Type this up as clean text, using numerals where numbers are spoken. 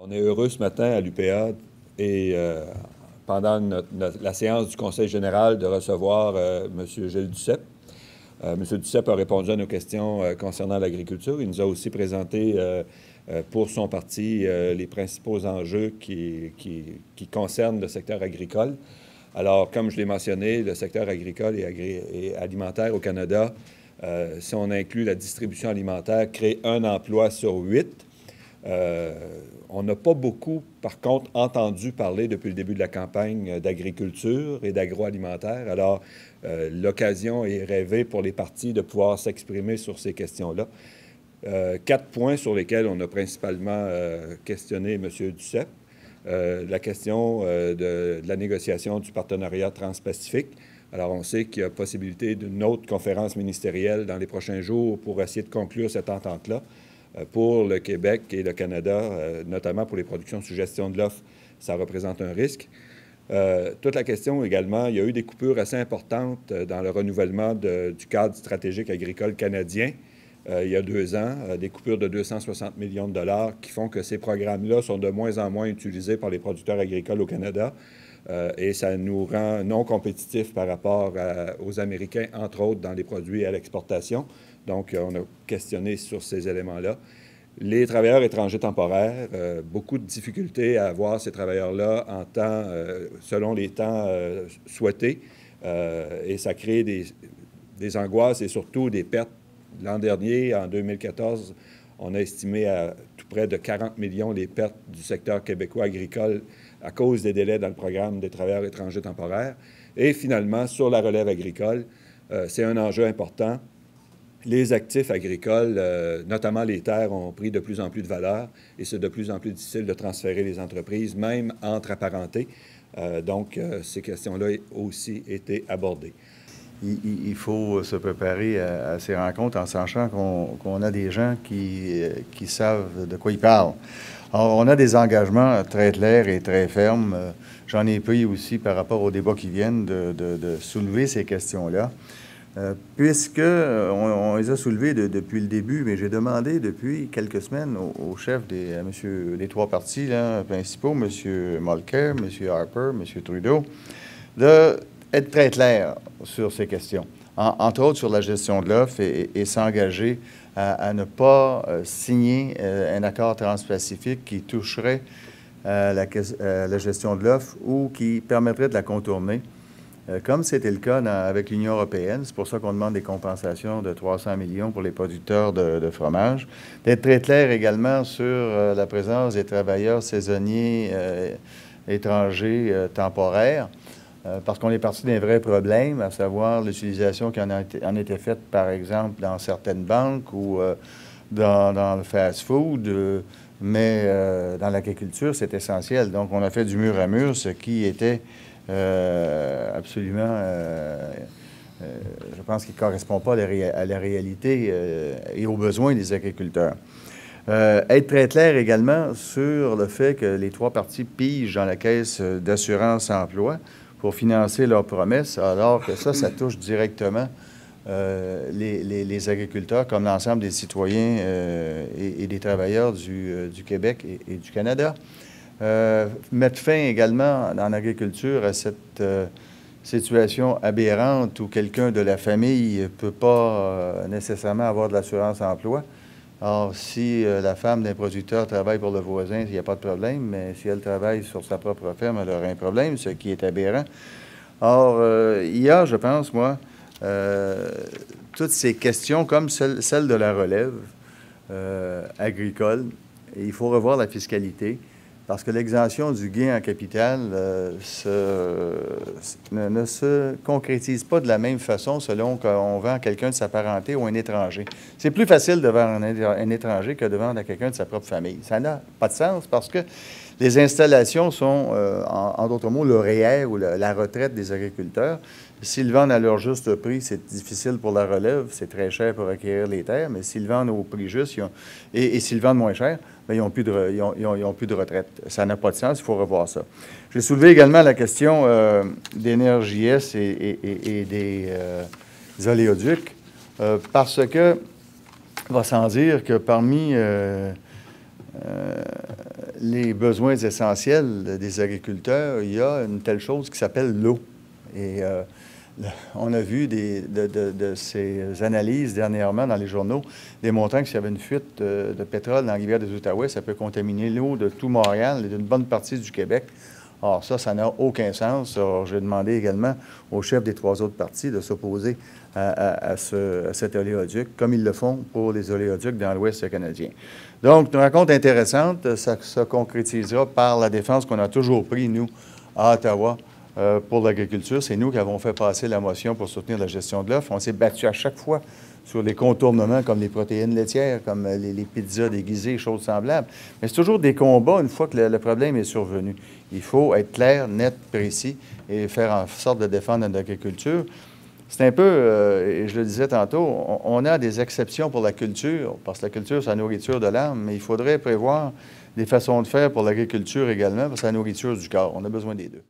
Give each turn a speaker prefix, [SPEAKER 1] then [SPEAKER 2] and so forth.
[SPEAKER 1] On est heureux ce matin à l'UPA et pendant la séance du Conseil général de recevoir M. Gilles Duceppe. M. Duceppe a répondu à nos questions concernant l'agriculture. Il nous a aussi présenté pour son parti les principaux enjeux qui concernent le secteur agricole. Alors, comme je l'ai mentionné, le secteur agricole et alimentaire au Canada, si on inclut la distribution alimentaire, crée un emploi sur 8. On n'a pas beaucoup, par contre, entendu parler depuis le début de la campagne d'agriculture et d'agroalimentaire. Alors, l'occasion est rêvée pour les partis de pouvoir s'exprimer sur ces questions-là. 4 points sur lesquels on a principalement questionné M. Duceppe. La question de la négociation du partenariat transpacifique. Alors, on sait qu'il y a possibilité d'une autre conférence ministérielle dans les prochains jours pour essayer de conclure cette entente-là. Pour le Québec et le Canada, notamment pour les productions sous gestion de l'offre, ça représente un risque. Toute la question également, il y a eu des coupures assez importantes dans le renouvellement du cadre stratégique agricole canadien il y a 2 ans, des coupures de 260 millions de dollars qui font que ces programmes-là sont de moins en moins utilisés par les producteurs agricoles au Canada et ça nous rend non compétitifs par rapport aux Américains, entre autres, dans les produits à l'exportation. Donc, on a questionné sur ces éléments-là. Les travailleurs étrangers temporaires, beaucoup de difficultés à avoir ces travailleurs-là en temps, selon les temps souhaités, et ça crée des angoisses et surtout des pertes. L'an dernier, en 2014, on a estimé à tout près de 40 millions les pertes du secteur québécois agricole à cause des délais dans le programme des travailleurs étrangers temporaires. Et finalement, sur la relève agricole, c'est un enjeu important. Les actifs agricoles, notamment les terres, ont pris de plus en plus de valeur et c'est de plus en plus difficile de transférer les entreprises, même entre apparentés. Donc, ces questions-là ont aussi été abordées.
[SPEAKER 2] Il faut se préparer à ces rencontres en sachant qu'on a des gens qui savent de quoi ils parlent. Alors, on a des engagements très clairs et très fermes. J'en ai pris aussi par rapport aux débats qui viennent de soulever ces questions-là. Puisqu'on les a soulevés depuis le début, mais j'ai demandé depuis quelques semaines au chef des 3 partis là, principaux, M. Mulcair, M. Harper, M. Trudeau, d'être très clair sur ces questions, entre autres sur la gestion de l'offre et s'engager à ne pas signer un accord transpacifique qui toucherait la gestion de l'offre ou qui permettrait de la contourner. Comme c'était le cas avec l'Union européenne, c'est pour ça qu'on demande des compensations de 300 millions pour les producteurs de fromage. D'être très clair également sur la présence des travailleurs saisonniers étrangers temporaires, parce qu'on est parti d'un vrai problème, à savoir l'utilisation qui en était faite, par exemple, dans certaines banques ou dans le fast-food, mais dans l'agriculture, c'est essentiel. Donc, on a fait du mur à mur, ce qui était absolument, je pense qu'il ne correspond pas à la réalité et aux besoins des agriculteurs. Être très clair également sur le fait que les 3 partis pigent dans la caisse d'assurance-emploi pour financer leurs promesses, alors que ça touche directement les agriculteurs comme l'ensemble des citoyens et des travailleurs du Québec et du Canada. Mettre fin également en agriculture à cette situation aberrante où quelqu'un de la famille ne peut pas nécessairement avoir de l'assurance-emploi. Or, si la femme d'un producteur travaille pour le voisin, il n'y a pas de problème, mais si elle travaille sur sa propre ferme, elle aura un problème, ce qui est aberrant. Or, il y a, je pense, moi, toutes ces questions comme celle de la relève agricole. Et il faut revoir la fiscalité. Parce que l'exemption du gain en capital ne se concrétise pas de la même façon selon qu'on vend à quelqu'un de sa parenté ou un étranger. C'est plus facile de vendre un étranger que de vendre à quelqu'un de sa propre famille. Ça n'a pas de sens parce que les installations sont, en d'autres mots, le REER ou la retraite des agriculteurs. S'ils vendent à leur juste prix, c'est difficile pour la relève, c'est très cher pour acquérir les terres, mais s'ils vendent au prix juste et s'ils vendent moins cher, bien, ils n'ont plus de retraite. Ça n'a pas de sens, il faut revoir ça. J'ai soulevé également la question d'Énergie-S et des oléoducs, parce que, va sans dire que parmi les besoins essentiels des agriculteurs, il y a une telle chose qui s'appelle l'eau. Et on a vu de ces analyses dernièrement dans les journaux démontrant que s'il y avait une fuite de pétrole dans la rivière des Outaouais, ça peut contaminer l'eau de tout Montréal et d'une bonne partie du Québec. Or, ça n'a aucun sens. Alors, j'ai demandé également aux chefs des 3 autres partis de s'opposer à cet oléoduc, comme ils le font pour les oléoducs dans l'Ouest canadien. Donc, une rencontre intéressante. Ça se concrétisera par la défense qu'on a toujours prise, nous, à Ottawa, pour l'agriculture. C'est nous qui avons fait passer la motion pour soutenir la gestion de l'offre. On s'est battu à chaque fois sur les contournements comme les protéines laitières, comme les pizzas déguisées, choses semblables. Mais c'est toujours des combats une fois que le problème est survenu. Il faut être clair, net, précis et faire en sorte de défendre notre agriculture. C'est un peu, et je le disais tantôt, on a des exceptions pour la culture, parce que la culture, c'est la nourriture de l'âme, mais il faudrait prévoir des façons de faire pour l'agriculture également, parce que c'est la nourriture du corps. On a besoin des deux.